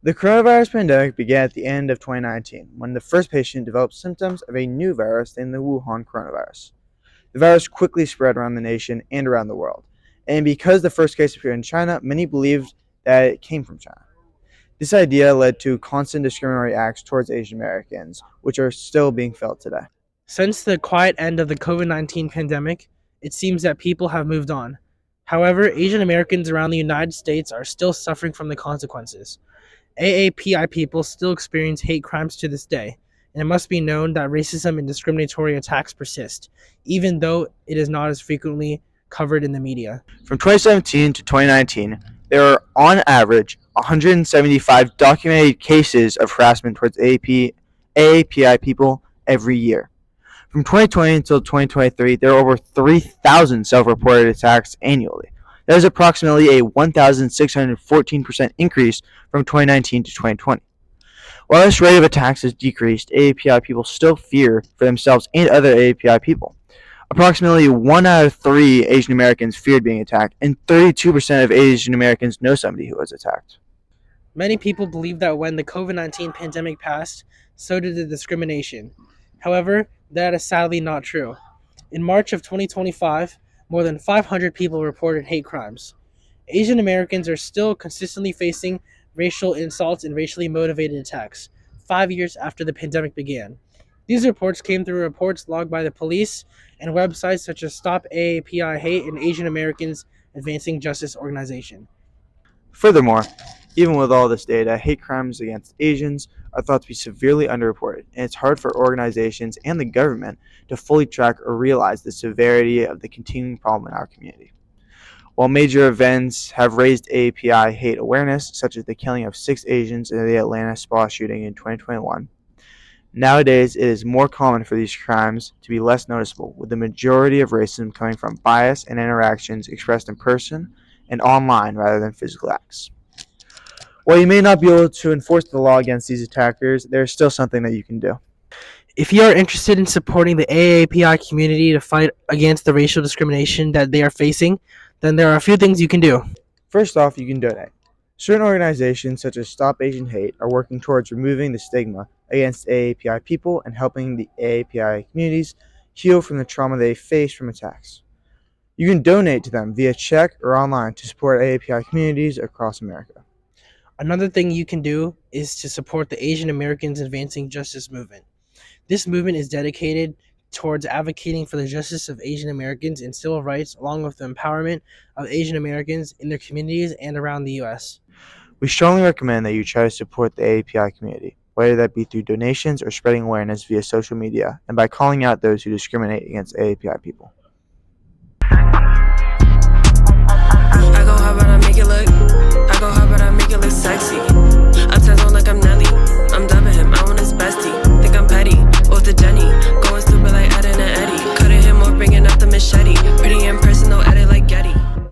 The coronavirus pandemic began at the end of 2019 when the first patient developed symptoms of a new virus named the Wuhan coronavirus. The virus quickly spread around the nation and around the world, and because the first case appeared in China, many believed that it came from China. This idea led to constant discriminatory acts towards Asian Americans, which are still being felt today. Since the quiet end of the COVID-19 pandemic, it seems that people have moved on. However, Asian Americans around the United States are still suffering from the consequences. AAPI people still experience hate crimes to this day, and it must be known that racism and discriminatory attacks persist, even though it is not as frequently covered in the media. From 2017 to 2019, there are on average 175 documented cases of harassment towards AAPI people every year. From 2020 until 2023, there are over 3,000 self-reported attacks annually. That is approximately a 1,614% increase from 2019 to 2020. While this rate of attacks has decreased, AAPI people still fear for themselves and other AAPI people. Approximately 1 out of 3 Asian Americans feared being attacked, and 32% of Asian Americans know somebody who was attacked. Many people believe that when the COVID-19 pandemic passed, so did the discrimination. However, that is sadly not true. In March of 2025, more than 500 people reported hate crimes. Asian Americans are still consistently facing racial insults and racially motivated attacks, 5 years after the pandemic began. These reports came through reports logged by the police and websites such as Stop AAPI Hate and Asian Americans Advancing Justice Organization. Furthermore, even with all this data, hate crimes against Asians are thought to be severely underreported, and it's hard for organizations and the government to fully track or realize the severity of the continuing problem in our community. While major events have raised AAPI hate awareness, such as the killing of 6 Asians in the Atlanta spa shooting in 2021, nowadays it is more common for these crimes to be less noticeable, with the majority of racism coming from bias and interactions expressed in person and online rather than physical acts. While you may not be able to enforce the law against these attackers, there is still something that you can do. If you are interested in supporting the AAPI community to fight against the racial discrimination that they are facing, then there are a few things you can do. First off, you can donate. Certain organizations such as Stop Asian Hate are working towards removing the stigma against AAPI people and helping the AAPI communities heal from the trauma they face from attacks. You can donate to them via check or online to support AAPI communities across America. Another thing you can do is to support the Asian Americans Advancing Justice movement. This movement is dedicated towards advocating for the justice of Asian Americans and civil rights, along with the empowerment of Asian Americans in their communities and around the U.S. We strongly recommend that you try to support the AAPI community, whether that be through donations or spreading awareness via social media, and by calling out those who discriminate against AAPI people. I go, how about I make it look